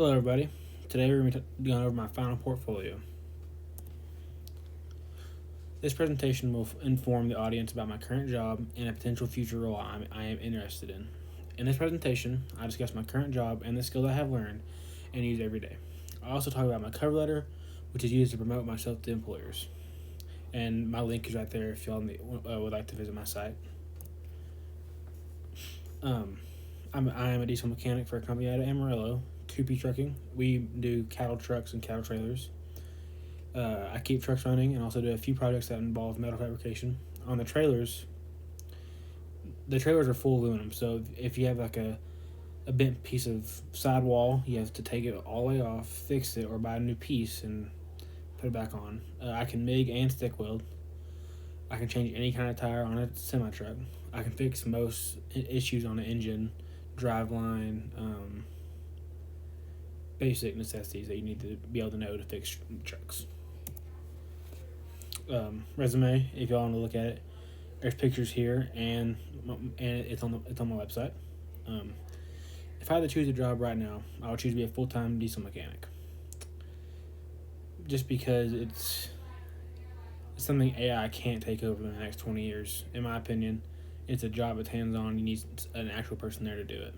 Hello, everybody. Today we're going to be going over my final portfolio. This presentation will inform the audience about my current job and a potential future role I am interested in. In this presentation, I discuss my current job and the skills I have learned and use every day. I also talk about my cover letter, which is used to promote myself to employers. And my link is right there if y'all would like to visit my site. I am a diesel mechanic for a company out of Amarillo, Coopy Trucking. We do cattle trucks and cattle trailers. I keep trucks running and also do a few projects that involve metal fabrication. On the trailers are full aluminum, so if you have like a bent piece of sidewall, you have to take it all the way off, fix it, or buy a new piece and put it back on. I can MIG and stick weld. I can change any kind of tire on a semi-truck. I can fix most issues on an engine, driveline, basic necessities that you need to be able to know to fix trucks. Resume, if y'all want to look at it, there's pictures here, and it's on my website. If I had to choose a job right now, I would choose to be a full-time diesel mechanic. Just because it's something AI can't take over in the next 20 years. In my opinion, it's a job that's hands-on. You need an actual person there to do it.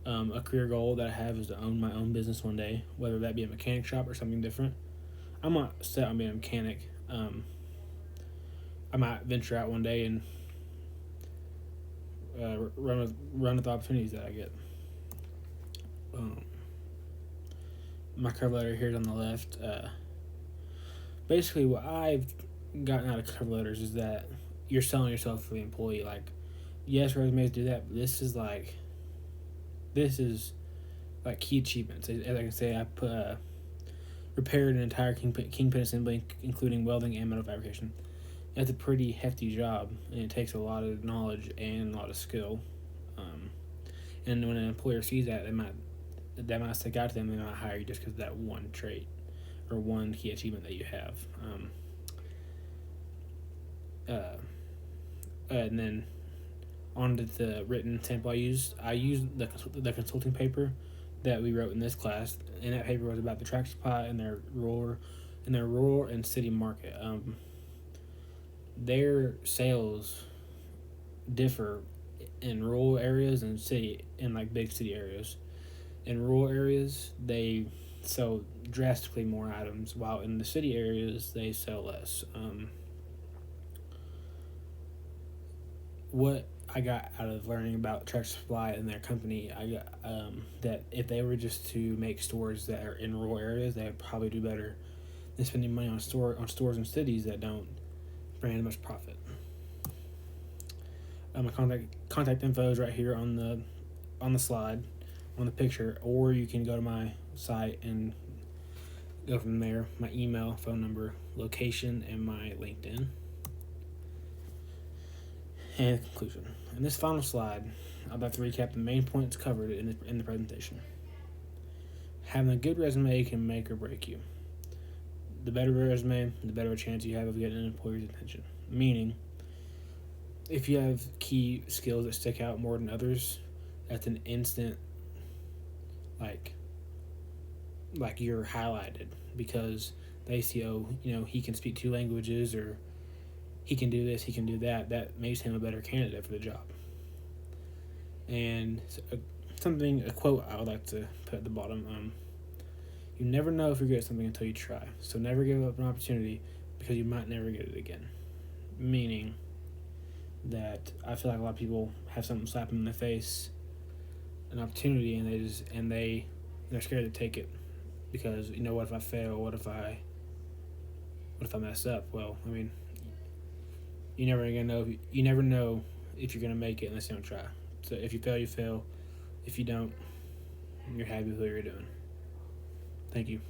A career goal that I have is to own my own business one day, whether that be a mechanic shop or something different. I'm not set on being a mechanic. I might venture out one day and run with the opportunities that I get. My cover letter here is on the left. Basically, what I've gotten out of cover letters is that you're selling yourself for the employee. Like, yes, resumes do that, but this is like key achievements. As I can say, I repaired an entire kingpin assembly, including welding and metal fabrication. That's a pretty hefty job, and it takes a lot of knowledge and a lot of skill. And when an employer sees that, that might stick out to them. They might hire you just because of that one trait or one key achievement that you have. And then on to the written sample I used the consulting paper that we wrote in this class, and that paper was about the Tractor Supply and their rural and city market. Their sales differ in rural areas and big city areas. In rural areas, they sell drastically more items, while in the city areas they sell less. What I got out of learning about Tractor Supply and their company, I got that if they were just to make stores that are in rural areas, they would probably do better than spending money on stores in cities that don't bring in much profit. My contact info is right here on the slide, on the picture, or you can go to my site and go from there. My email, phone number, location, and my LinkedIn. And conclusion. In this final slide, I'd like to recap the main points covered in the presentation. Having a good resume can make or break you. The better resume, the better a chance you have of getting an employer's attention. Meaning, if you have key skills that stick out more than others, that's an instant, like you're highlighted, because they see, he can speak 2 languages, or he can do this, he can do that. That makes him a better candidate for the job. And a quote I would like to put at the bottom, you never know if you're good at something until you try. So never give up an opportunity, because you might never get it again. Meaning that I feel like a lot of people have something slap them in the face, an opportunity, and they're scared to take it, because what if I fail? What if I mess up? Well, I mean, you never know if you're gonna make it unless you don't try. So if you fail, you fail. If you don't, you're happy with what you're doing. Thank you.